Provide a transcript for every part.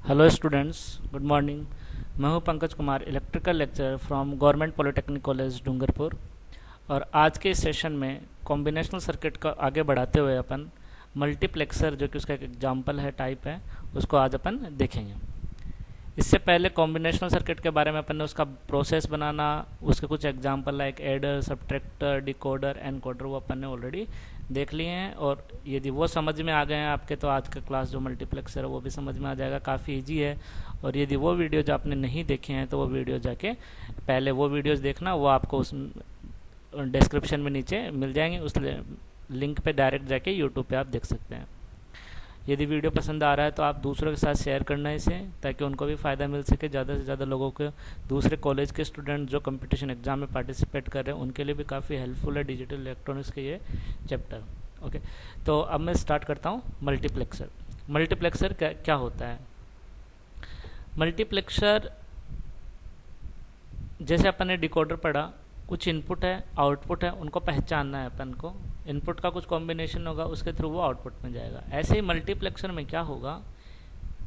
Hello students, good morning. मैं हूं Pankaj Kumar, electrical lecturer from government polytechnic college Dungarpur. और आज के इस सेशन में कॉम्बिनेशनल सर्किट का आगे बढ़ाते हुए अपन मल्टीप्लेक्सर, जो कि उसका एक एग्जांपल है, टाइप है, उसको आज अपन देखेंगे। इससे पहले कॉम्बिनेशनल सर्किट के बारे में अपन ने उसका प्रोसेस बनाना, उसके कुछ example like adder, subtractor, decoder, encoder, वो अपन ने ऑलरेडी देख लिए हैं। और यदि वो समझ में आ गए हैं आपके, तो आज का क्लास जो मल्टीप्लेक्सर है वो भी समझ में आ जाएगा, काफ़ी इजी है। और यदि वो वीडियो जो आपने नहीं देखे हैं तो वो वीडियो जाके पहले वो वीडियोज़ देखना, वो आपको उस डिस्क्रिप्शन में नीचे मिल जाएंगे। उस लिंक पे डायरेक्ट जाके यूट्यूब पे आप देख सकते हैं। यदि वीडियो पसंद आ रहा है तो आप दूसरों के साथ शेयर करना इसे, ताकि उनको भी फ़ायदा मिल सके। ज़्यादा से ज़्यादा लोगों को, दूसरे कॉलेज के स्टूडेंट जो कंपटीशन एग्जाम में पार्टिसिपेट कर रहे हैं, उनके लिए भी काफ़ी हेल्पफुल है डिजिटल इलेक्ट्रॉनिक्स के ये चैप्टर। ओके, तो अब मैं स्टार्ट करता हूँ मल्टीप्लेक्सर। मल्टीप्लेक्सर क्या होता है? मल्टीप्लेक्सर, जैसे अपन ने डिकोडर पढ़ा, कुछ इनपुट है, आउटपुट है, उनको पहचानना है अपन को। इनपुट का कुछ कॉम्बिनेशन होगा, उसके थ्रू वो आउटपुट में जाएगा। ऐसे ही मल्टीप्लेक्सर में क्या होगा,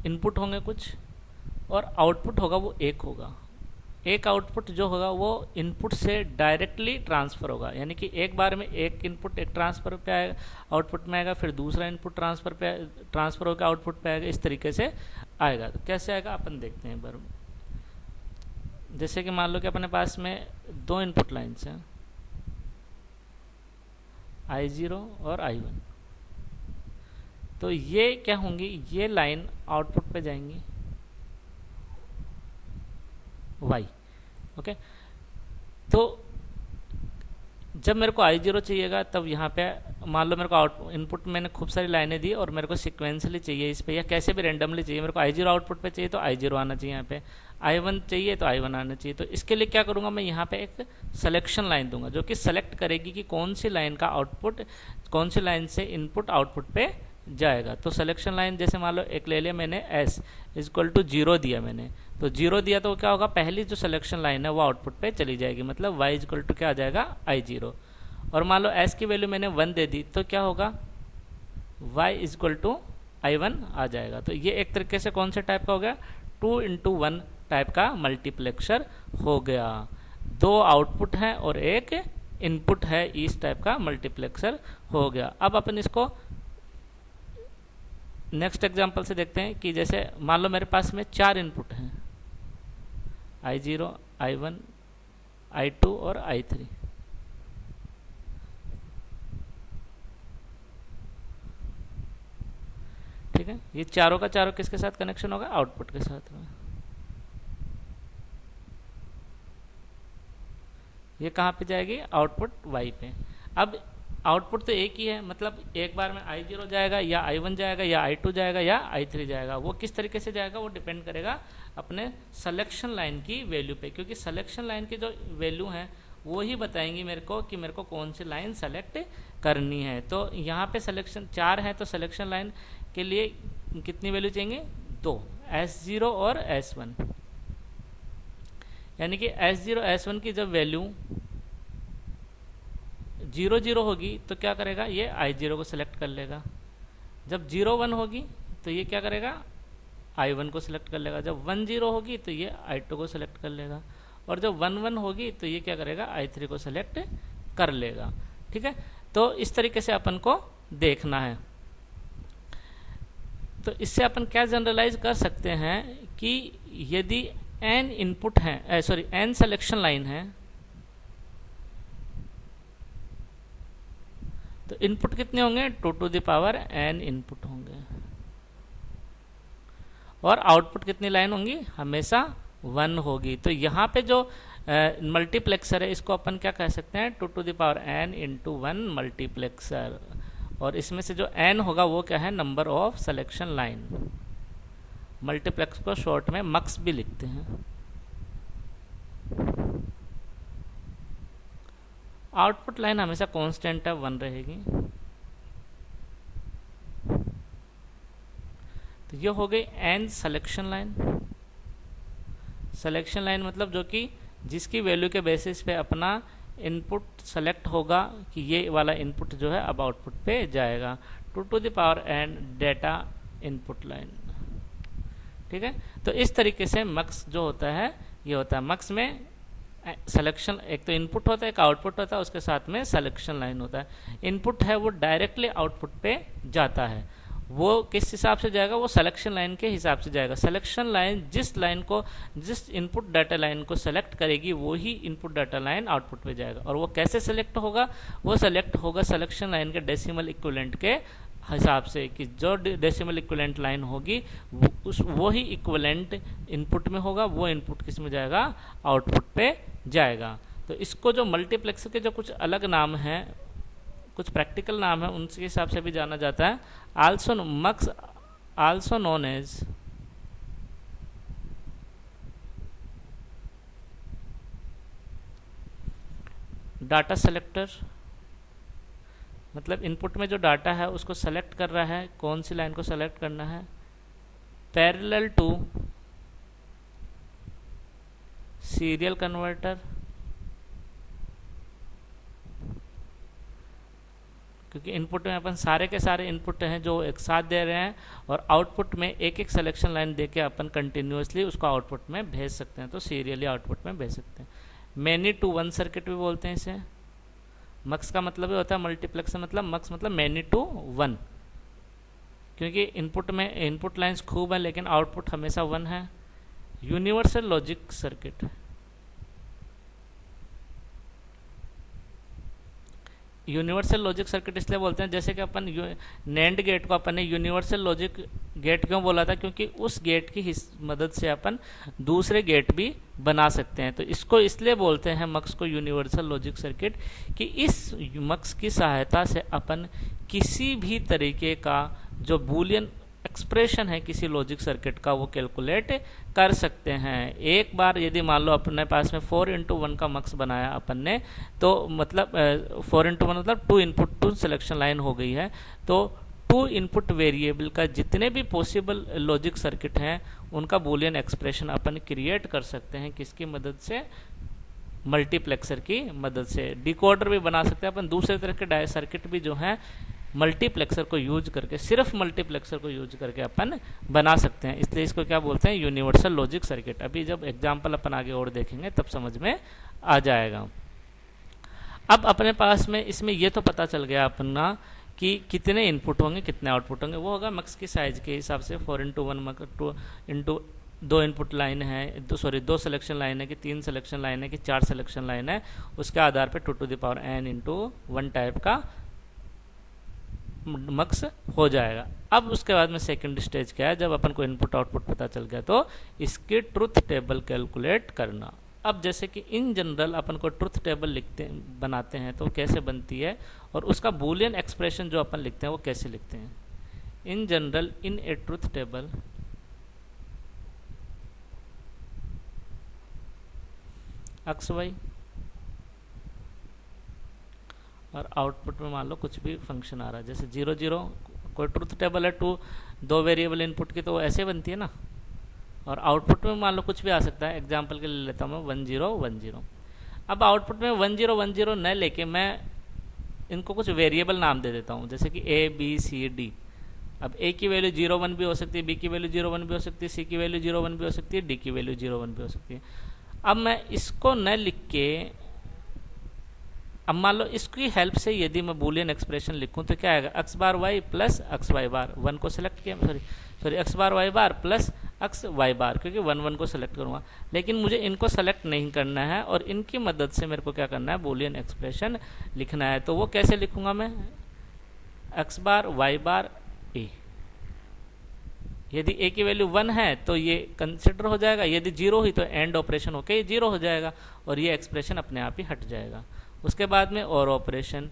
इनपुट होंगे कुछ और आउटपुट होगा वो एक होगा। एक आउटपुट जो होगा वो इनपुट से डायरेक्टली ट्रांसफ़र होगा, यानी कि एक बार में एक इनपुट एक ट्रांसफ़र पे आएगा, आउटपुट में आएगा, फिर दूसरा इनपुट ट्रांसफ़र होकर आउटपुट पे आएगा। इस तरीके से आएगा। तो कैसे आएगा अपन देखते हैं एक बार। जैसे कि मान लो कि अपने पास में दो इनपुट लाइन्स हैं, I0 और I1। तो ये क्या होंगी, ये लाइन आउटपुट पे जाएंगी Y। ओके, तो जब मेरे को I0 चाहिएगा, तब यहाँ पे मान लो मेरे को आउट इनपुट मैंने खूब सारी लाइनें दी और मेरे को सिक्वेंसली चाहिए इस पे, या कैसे भी रैंडमली चाहिए। मेरे को I0 आउटपुट पे चाहिए तो I0 आना चाहिए, यहाँ पे I1 चाहिए तो I1 आना चाहिए। तो इसके लिए क्या करूँगा, मैं यहाँ पे एक सिलेक्शन लाइन दूंगा, जो कि सेलेक्ट करेगी कि कौन सी लाइन का आउटपुट, कौन सी लाइन से इनपुट आउटपुट पे जाएगा। तो सिलेक्शन लाइन जैसे मान लो एक ले लिया मैंने, S इक्वल टू 0 दिया मैंने, तो 0 दिया तो क्या होगा, पहली जो सिलेक्शन लाइन है वो आउटपुट पे चली जाएगी, मतलब Y इक्वल टू क्या आ जाएगा, I0। और मान लो S की वैल्यू मैंने 1 दे दी, तो क्या होगा, Y इक्वल टू I1 आ जाएगा। तो ये एक तरीके से कौन से टाइप का हो गया, 2x1 टाइप का मल्टीप्लेक्सर हो गया। दो आउटपुट है और एक इनपुट है, इस टाइप का मल्टीप्लेक्सर हो गया। अब अपन इसको नेक्स्ट एग्जांपल से देखते हैं कि जैसे मान लो मेरे पास में 4 इनपुट हैं, I0, I1, I2 और I3। ठीक है, ये चारों का चारों किसके साथ कनेक्शन होगा, आउटपुट के साथ में। ये कहाँ पे जाएगी, आउटपुट Y पे। अब आउटपुट तो एक ही है, मतलब एक बार में I0 जाएगा या I1 जाएगा या I2 जाएगा या I3 जाएगा। वो किस तरीके से जाएगा, वो डिपेंड करेगा अपने सिलेक्शन लाइन की वैल्यू पे, क्योंकि सिलेक्शन लाइन की जो वैल्यू है वो ही बताएंगी मेरे को कि मेरे को कौन सी लाइन सेलेक्ट करनी है। तो यहाँ पे सिलेक्शन 4 है, तो सिलेक्शन लाइन के लिए कितनी वैल्यू चाहिए, 2, S0 और S1। यानी कि S0 S1 की जब वैल्यू 0 0 होगी तो क्या करेगा, ये I0 को सिलेक्ट कर लेगा। जब 0 1 होगी तो ये क्या करेगा, I1 को सिलेक्ट कर लेगा। जब 1 0 होगी तो ये I2 को सिलेक्ट कर लेगा। और जब 1 1 होगी तो ये क्या करेगा, I3 को सिलेक्ट कर लेगा। ठीक है, तो इस तरीके से अपन को देखना है। तो इससे अपन क्या जनरलाइज कर सकते हैं कि यदि n इनपुट है, n सिलेक्शन लाइन है, तो इनपुट कितने होंगे, 2 to the power n input होंगे। और आउटपुट कितनी लाइन होंगी, हमेशा 1 होगी। तो यहाँ पे जो मल्टीप्लेक्सर है, इसको अपन क्या कह सकते हैं, 2 to the power n into 1 multiplexer. और इसमें से जो n होगा वो क्या है, number of selection line. Multiplex को शॉर्ट में मक्स भी लिखते हैं। आउटपुट लाइन हमेशा कांस्टेंट है, 1 रहेगी। तो ये हो गई n selection line. Selection line मतलब जो कि जिसकी वैल्यू के बेसिस पे अपना इनपुट सेलेक्ट होगा कि ये वाला इनपुट जो है अब आउटपुट पे जाएगा। 2 to the power n data input line. ठीक है। तो इस तरीके से मक्स जो होता है ये होता है। मक्स में सिलेक्शन, एक तो इनपुट होता है, एक आउटपुट होता है, उसके साथ में सिलेक्शन लाइन होता है। इनपुट है वो डायरेक्टली आउटपुट पे जाता है। वो किस हिसाब से जाएगा? वो सिलेक्शन लाइन के हिसाब से जाएगा। सिलेक्शन लाइन जिस इनपुट डाटा लाइन को सेलेक्ट करेगी वही इनपुट डाटा लाइन आउटपुट पे जाएगा। और वो कैसे सेलेक्ट होगा? वो सेलेक्ट होगा सिलेक्शन लाइन के डेसिमल इक्विवेलेंट के हिसाब से, कि जो डेसिमल इक्विवेलेंट लाइन होगी वो ही इक्विवेलेंट इनपुट में होगा, वो इनपुट किस में जाएगा? आउटपुट पे जाएगा। तो इसको जो मल्टीप्लेक्सर के जो कुछ अलग नाम हैं, कुछ प्रैक्टिकल नाम है, उनके हिसाब से भी जाना जाता है। Mux also known as data selector, मतलब इनपुट में जो डाटा है उसको सेलेक्ट कर रहा है, कौन सी लाइन को सेलेक्ट करना है, पैरेलल टू सीरियल कन्वर्टर, क्योंकि इनपुट में अपन सारे के सारे इनपुट हैं जो एक साथ दे रहे हैं, और आउटपुट में एक एक सिलेक्शन लाइन देके अपन कंटिन्यूसली उसको आउटपुट में भेज सकते हैं, तो सीरियली आउटपुट में भेज सकते हैं। मैनी टू वन सर्किट भी बोलते हैं इसे। मक्स का मतलब ये होता है, मल्टीप्लेक्सर मतलब मक्स मतलब मैनी टू वन, क्योंकि इनपुट में इनपुट लाइंस खूब है लेकिन आउटपुट हमेशा वन है। Universal logic circuit, universal logic circuit इसलिए बोलते हैं, जैसे कि अपन नैंड गेट को अपन ने यूनिवर्सल लॉजिक गेट क्यों बोला था? क्योंकि उस गेट की मदद से अपन दूसरे गेट भी बना सकते हैं। तो इसको इसलिए बोलते हैं मक्स को यूनिवर्सल लॉजिक सर्किट, कि इस मक्स की सहायता से अपन किसी भी तरीके का जो बूलियन एक्सप्रेशन है किसी लॉजिक सर्किट का वो कैलकुलेट कर सकते हैं। एक बार यदि मान लो अपने पास में 4x1 का मक्स बनाया अपन ने, तो मतलब 4x1 मतलब 2 इनपुट 2 सिलेक्शन लाइन हो गई है। तो 2 इनपुट वेरिएबल का जितने भी पॉसिबल लॉजिक सर्किट हैं उनका बूलियन एक्सप्रेशन अपन क्रिएट कर सकते हैं। किसकी मदद से? मल्टीप्लेक्सर की मदद से। डिकोडर भी बना सकते हैं अपन, दूसरे तरह के डाय सर्किट भी जो हैं मल्टीप्लेक्सर को यूज करके, सिर्फ मल्टीप्लेक्सर को यूज करके अपन बना सकते हैं। इसलिए इसको क्या बोलते हैं? Universal logic circuit. अभी जब एग्जांपल अपन आगे और देखेंगे तब समझ में आ जाएगा। अब अपने पास में इसमें ये तो पता चल गया अपना कि कितने इनपुट होंगे कितने आउटपुट होंगे। वो होगा मक्स की साइज के हिसाब से। 4x1 2 इंटू 2 इनपुट लाइन है, 2 सिलेक्शन लाइन है, कि 3 सिलेक्शन लाइन है, कि 4 सिलेक्शन लाइन है, उसके आधार पर 2n इंटू 1 टाइप का मक्स हो जाएगा। अब उसके बाद में सेकंड स्टेज क्या है? जब अपन को इनपुट आउटपुट पता चल गया तो इसकी ट्रुथ टेबल कैलकुलेट करना। अब जैसे कि इन जनरल अपन को ट्रुथ टेबल बनाते हैं तो कैसे बनती है, और उसका बूलियन एक्सप्रेशन जो अपन लिखते हैं वो कैसे लिखते हैं। In general in A truth table XY और आउटपुट में मान लो कुछ भी फंक्शन आ रहा है, जैसे 0 0, कोई ट्रुथ टेबल है 2 वेरिएबल इनपुट की, तो वो ऐसे बनती है ना। और आउटपुट में मान लो कुछ भी आ सकता है, एग्जांपल के लिए लेता हूँ मैं 1 0 1 0। अब आउटपुट में 1 0 1 0 न लेके मैं इनको कुछ वेरिएबल नाम दे देता हूँ, जैसे कि A B C D। अब A की वैल्यू 0 1 भी हो सकती है, B की वैल्यू 0 1 भी हो सकती है, C की वैल्यू 0 1 भी हो सकती है, D की वैल्यू 0 1 भी हो सकती है। अब मैं इसको न लिख के, अब मान लो इसकी हेल्प से यदि मैं बूलियन एक्सप्रेशन लिखूं तो क्या आएगा? x बार y प्लस x y बार, 1 को सेलेक्ट किया, सॉरी x बार y बार प्लस x y बार, क्योंकि 1 1 को सेलेक्ट करूंगा। लेकिन मुझे इनको सेलेक्ट नहीं करना है और इनकी मदद से मेरे को क्या करना है? बूलियन एक्सप्रेशन लिखना है। तो वो कैसे लिखूंगा मैं? x bar y bar a। यदि a की वैल्यू 1 है तो ये कंसिडर हो जाएगा, यदि 0 हुई तो एंड ऑपरेशन होकर ये 0 हो जाएगा और ये एक्सप्रेशन अपने आप ही हट जाएगा। उसके बाद में और ऑपरेशन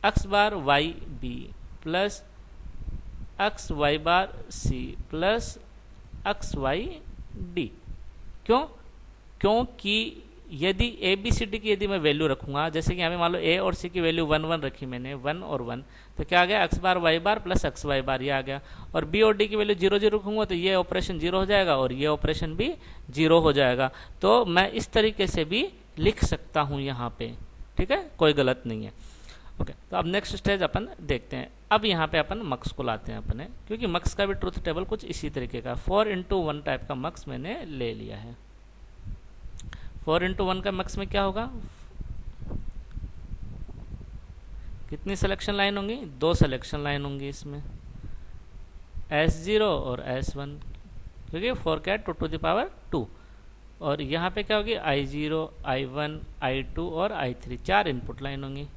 x बार y b plus x y बार c plus x y d। क्योंकि यदि a b c d की यदि मैं वैल्यू रखूंगा, जैसे कि यहाँ पे मान लो a और c की वैल्यू 1 1 रखी मैंने, 1 और 1, तो क्या आ गया? x बार y बार प्लस x y बार, ये आ गया। और b और d की वैल्यू 0 0 रखूंगा तो ये ऑपरेशन 0 हो जाएगा और ये ऑपरेशन भी 0 हो जाएगा। तो मैं इस तरीके से भी लिख सकता हूँ यहाँ पे, ठीक है, कोई गलत नहीं है। ओके, तो अब नेक्स्ट स्टेज अपन देखते हैं। अब यहाँ पे अपन मक्स को लाते हैं अपने, क्योंकि मक्स का भी ट्रुथ टेबल कुछ इसी तरीके का 4x1 टाइप का मक्स मैंने ले लिया है। 4x1 का मक्स में क्या होगा, कितनी सिलेक्शन लाइन होंगी, 2 सिलेक्शन लाइन होंगी इसमें, S0 और S1, क्योंकि 4 क्या है 2 to the power 2। और यहाँ पे क्या होगी, I0, I1, I2 और I3, 4 इनपुट लाइन होंगी।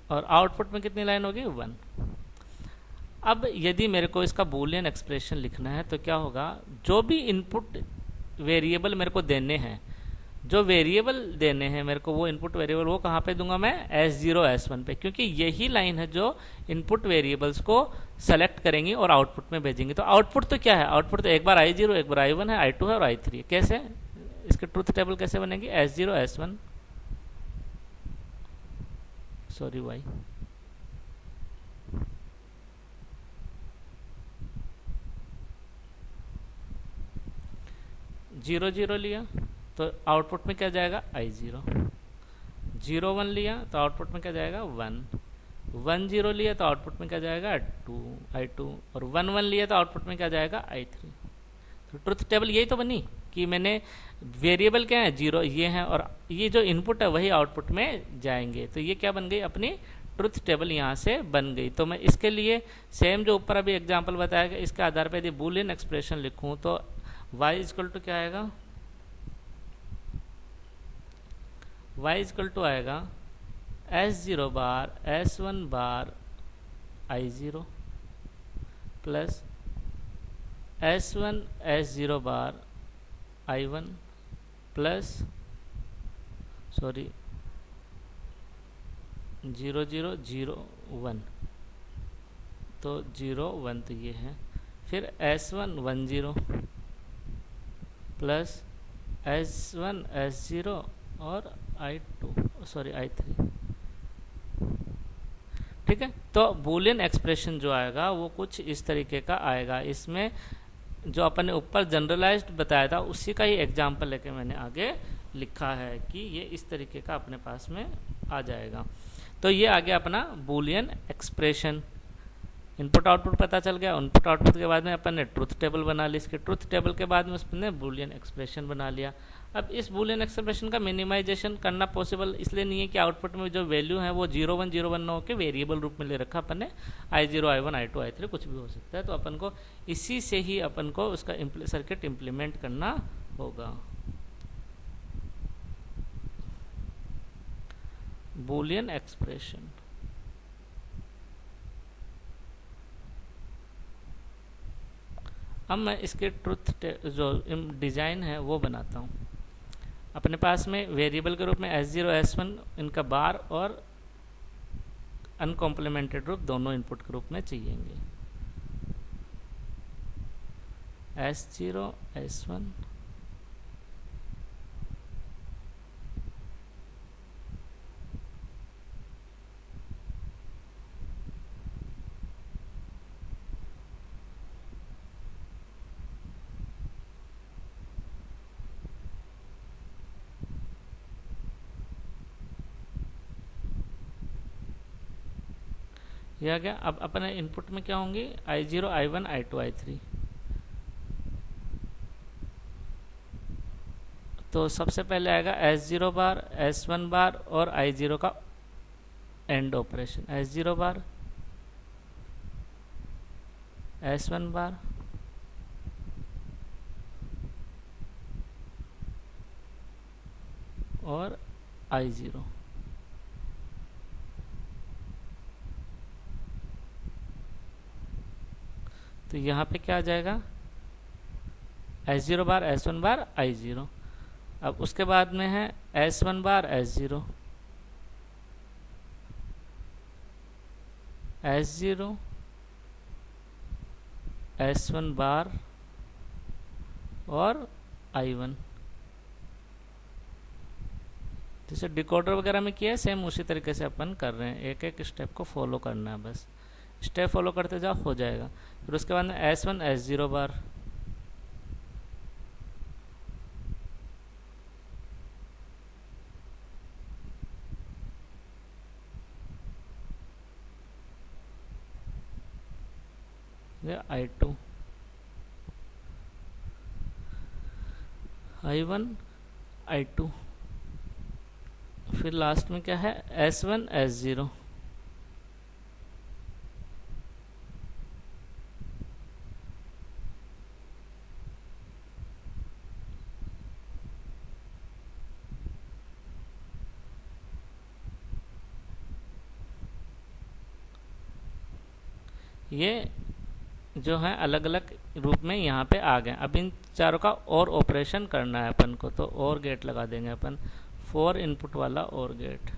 और आउटपुट में कितनी लाइन होगी, 1। अब यदि मेरे को इसका बूलियन एक्सप्रेशन लिखना है तो क्या होगा, जो भी इनपुट वेरिएबल मेरे को देने हैं, जो वेरिएबल देने हैं मेरे को, वो इनपुट वेरिएबल वो कहाँ पे दूंगा मैं, S0 S1 पे, क्योंकि यही लाइन है जो इनपुट वेरिएबल्स को सेलेक्ट करेंगी और आउटपुट में भेजेंगी। तो आउटपुट तो क्या है, आउटपुट तो एक बार I0, एक बार I1 है, I2 है और I3 है। कैसे इसके ट्रुथ टेबल कैसे बनेगी, S0 S1 सॉरी Y 0 0 लिया तो आउटपुट में क्या जाएगा, I0। 0 1 लिया तो आउटपुट में क्या जाएगा, 1। 1 0 लिया तो आउटपुट में क्या जाएगा, 2 I2। और 1 1 लिया तो आउटपुट में क्या जाएगा, I3। तो ट्रुथ टेबल यही तो बनी कि मैंने वेरिएबल क्या है, 0 ये है, और ये जो इनपुट है वही आउटपुट में जाएंगे। तो ये क्या बन गई, अपनी ट्रुथ टेबल यहाँ से बन गई। तो मैं इसके लिए सेम जो ऊपर अभी एग्जाम्पल बताया गया, इसके आधार पर यदि बूलियन एक्सप्रेशन लिखूँ तो y इक्वल टू क्या आएगा, y इक्वल टू आएगा S0 बार S1 बार I0 प्लस S1 S0 बार I1 प्लस 0 0 0 1, तो 0 1 तो ये है, फिर S1 1 0 प्लस S1 S0 और I2 सॉरी I3। ठीक है, तो बूलियन एक्सप्रेशन जो आएगा वो कुछ इस तरीके का आएगा। इसमें जो अपन ने ऊपर जनरलाइज्ड बताया था उसी का ही एग्जाम्पल लेके मैंने आगे लिखा है कि ये इस तरीके का अपने पास में आ जाएगा। तो ये आ गया अपना बूलियन एक्सप्रेशन। इनपुट आउटपुट पता चल गया। इनपुट आउटपुट के बाद में अपन ने ट्रुथ टेबल बना ली, इसके ट्रुथ टेबल के बाद में उसने बूलियन एक्सप्रेशन बना लिया। अब इस बूलियन एक्सप्रेशन का मिनिमाइजेशन करना पॉसिबल इसलिए नहीं है कि आउटपुट में जो वैल्यू है वो 0 1 0 1 ना होकर वेरिएबल रूप में ले रखा अपन ने, I0 I1 I2 I3 कुछ भी हो सकता है। तो अपन को इसी से ही अपन को उसका सर्किट इम्प्लीमेंट करना होगा। बूलियन एक्सप्रेशन अब मैं इसके ट्रुथ जो डिज़ाइन है वो बनाता हूँ। अपने पास में वेरिएबल के रूप में S0 S1 इनका बार और अनकॉम्प्लीमेंटेड रूप दोनों इनपुट के रूप में चाहिएंगे। S0 S1 ये आ गया। अब अपने इनपुट में क्या होंगे, I0 I1 I2 I3। तो सबसे पहले आएगा S0 बार S1 बार और I0 का and operation, S0 bar S1 बार और I0। तो यहाँ पे क्या आ जाएगा, S0 बार S1 बार I0। अब उसके बाद में है S1 बार S0 S0 S1 बार और I1। जैसे डिकोडर वगैरह में किया है सेम उसी तरीके से अपन कर रहे हैं, एक एक स्टेप को फॉलो करना है, बस स्टेप फॉलो करते जाओ हो जाएगा। फिर उसके बाद में S1 S0 बार I2 I1 I2, फिर लास्ट में क्या है S1 S0। ये जो है अलग अलग रूप में यहाँ पे आ गए। अब इन चारों का और ऑपरेशन करना है अपन को, तो और गेट लगा देंगे अपन, 4 इनपुट वाला और गेट।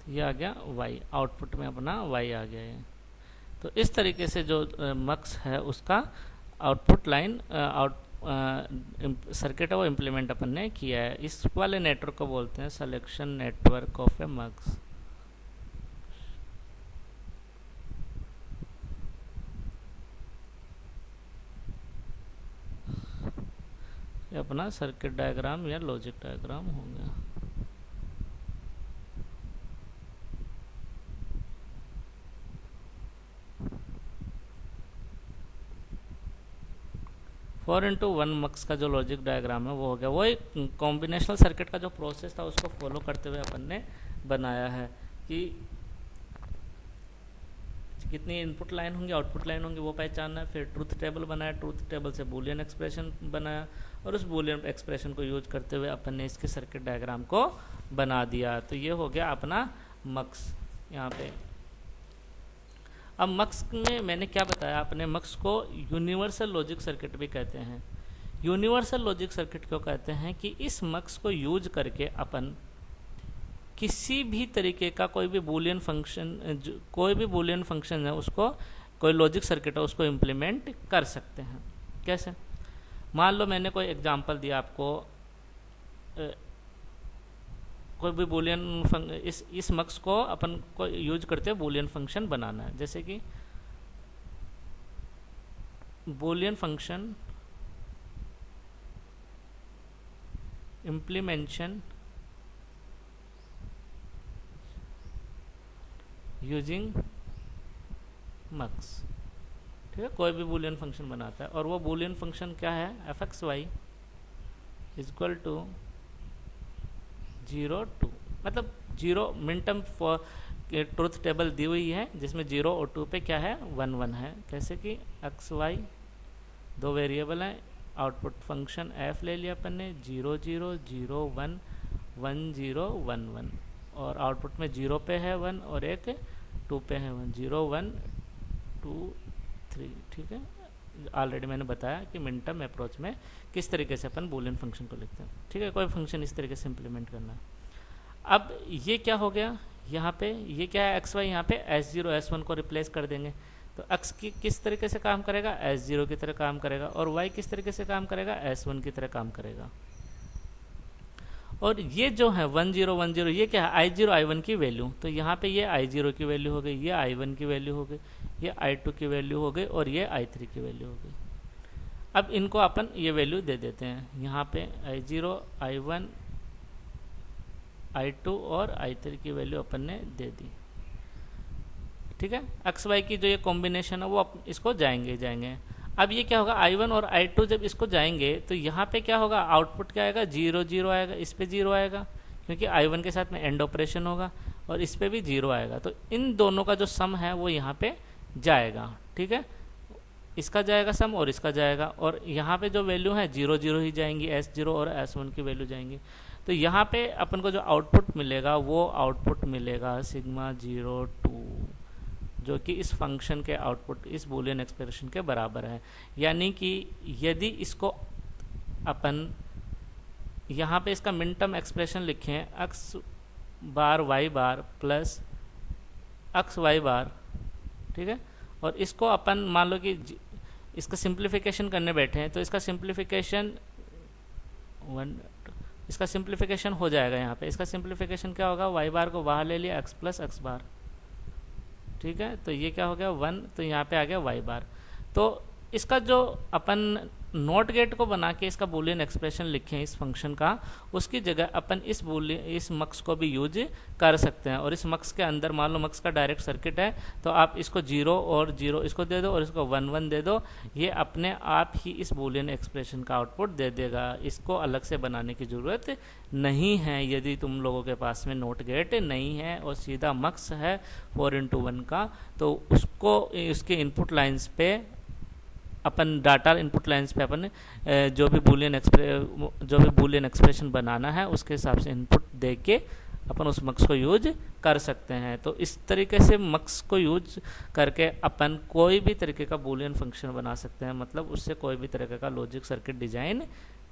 ये आ गया y, आउटपुट में अपना y आ गया है। तो इस तरीके से जो मक्स है उसका आउटपुट लाइन सर्किट है वो इम्प्लीमेंट अपन ने किया है। इस वाले नेटवर्क को बोलते हैं सिलेक्शन नेटवर्क ऑफ ए मक्स। ये अपना सर्किट डायग्राम या लॉजिक डायग्राम हो गया। फोर इंटू वन मक्स का जो लॉजिक डायग्राम है वो हो गया। वो एक कॉम्बिनेशनल सर्किट का जो प्रोसेस था उसको फॉलो करते हुए अपन ने बनाया है कि कितनी इनपुट लाइन होंगी, आउटपुट लाइन होंगी, वो पहचानना है। फिर ट्रूथ टेबल बनाया, ट्रूथ टेबल से बूलियन एक्सप्रेशन बनाया और उस बूलियन एक्सप्रेशन को यूज करते हुए अपन ने इसके सर्किट डायग्राम को बना दिया। तो ये हो गया अपना मक्स यहाँ पे। अब मक्स में मैंने क्या बताया, अपने मक्स को यूनिवर्सल लॉजिक सर्किट भी कहते हैं। यूनिवर्सल लॉजिक सर्किट क्यों कहते हैं कि इस मक्स को यूज करके अपन किसी भी तरीके का कोई भी बूलियन फंक्शन है उसको, कोई लॉजिक सर्किट है उसको इम्प्लीमेंट कर सकते हैं। कैसे? मान लो मैंने कोई एग्जांपल दिया आपको, कोई भी बूलियन इस मक्स को अपन को यूज करते हुए बूलियन फंक्शन बनाना है। जैसे कि बूलियन फंक्शन इम्प्लीमेंशन यूजिंग मक्स। ठीक है, कोई भी बूलियन फंक्शन बनाता है और वो बूलियन फंक्शन क्या है, f(x, y) इक्वल टू 0 2, मतलब 0 min term for truth table दी हुई है जिसमें 0 और 2 पे क्या है 1 1 है। कैसे कि x y दो वेरिएबल हैं, आउटपुट फंक्शन f ले लिया अपन ने 0 0 0 1 1 0 1 1 और आउटपुट में 0 पे है 1 और एक 2 पे है 1 0 1 2 3। ठीक है, ऑलरेडी मैंने बताया कि मिन टर्म अप्रोच में किस तरीके से अपन बूलियन फंक्शन को लिखते हैं। ठीक है, कोई फंक्शन इस तरीके से इम्प्लीमेंट करना है। अब ये क्या हो गया, यहाँ पे ये क्या है एक्स वाई, यहाँ पे S0 S1 को रिप्लेस कर देंगे तो x की किस तरीके से काम करेगा, S0 की तरह काम करेगा और y किस तरीके से काम करेगा, S1 की तरह काम करेगा। और ये जो है 1 0 1 0 ये क्या है I0 I1 की वैल्यू, तो यहाँ पे ये I0 की वैल्यू हो गई, ये I1 की वैल्यू हो गई, ये I2 की वैल्यू हो गई और ये I3 की वैल्यू हो गई। अब इनको अपन ये वैल्यू दे देते हैं, यहाँ पे I0 I1 I2 और I3 की वैल्यू अपन ने दे दी। ठीक है, एक्स वाई की जो ये कॉम्बिनेशन है वो इसको जाएंगे। अब ये क्या होगा I1 और I2 जब इसको जाएंगे तो यहाँ पे क्या होगा, आउटपुट क्या आएगा 0 0 आएगा, इस पे 0 आएगा क्योंकि I1 के साथ में एंड ऑपरेशन होगा और इस पे भी 0 आएगा। तो इन दोनों का जो सम है वो यहाँ पे जाएगा। ठीक है, इसका जाएगा सम और इसका जाएगा और यहाँ पे जो वैल्यू है 0 0 ही जाएंगी, S0 और S1 की वैल्यू जाएंगी। तो यहाँ पे अपन को जो आउटपुट मिलेगा वो आउटपुट मिलेगा सिग्मा 0 2, जो कि इस फंक्शन के आउटपुट इस बूलियन एक्सप्रेशन के बराबर है। यानी कि यदि इसको अपन यहाँ पे इसका मिन टर्म एक्सप्रेशन लिखें x बार y बार प्लस x y बार, ठीक है, और इसको अपन मान लो कि इसका सिंप्लीफिकेशन करने बैठे हैं तो इसका सिंप्लीफिकेशन इसका सिंप्लीफिकेशन हो जाएगा यहाँ पे। इसका सिंप्लीफिकेशन क्या होगा, वाई बार को बाहर ले लिया, एक्स प्लस एक्स बार, ठीक है। तो ये क्या हो गया 1, तो यहाँ पे आ गया वाई बार। तो इसका जो अपन नॉट गेट को बना के इसका बूलियन एक्सप्रेशन लिखें इस फंक्शन का, उसकी जगह अपन इस मक्स को भी यूज कर सकते हैं। और इस मक्स के अंदर मान लो मक्स का डायरेक्ट सर्किट है, तो आप इसको 0 और 0 इसको दे दो और इसको 1 1 दे दो, ये अपने आप ही इस बूलियन एक्सप्रेशन का आउटपुट दे देगा। इसको अलग से बनाने की ज़रूरत नहीं है यदि तुम लोगों के पास में नॉट गेट नहीं है और सीधा मक्स है 4x1 का, तो उसको उसके इनपुट लाइन्स पे अपन डाटा इनपुट लाइन्स पे अपन जो भी बूलियन एक्सप्रेशन बनाना है उसके हिसाब से इनपुट दे के अपन उस मक्स को यूज कर सकते हैं। तो इस तरीके से मक्स को यूज करके अपन कोई भी तरीके का बूलियन फंक्शन बना सकते हैं, मतलब उससे कोई भी तरीके का लॉजिक सर्किट डिजाइन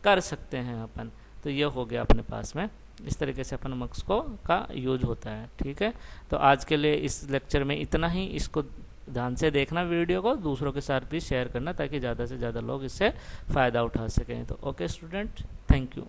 कर सकते हैं अपन। तो ये हो गया अपने पास में, इस तरीके से अपन मक्स को का यूज होता है, ठीक है। तो आज के लिए इस लेक्चर में इतना ही। इसको ध्यान से देखना, वीडियो को दूसरों के साथ भी शेयर करना ताकि ज़्यादा से ज़्यादा लोग इससे फ़ायदा उठा सकें। तो ओके स्टूडेंट, थैंक यू।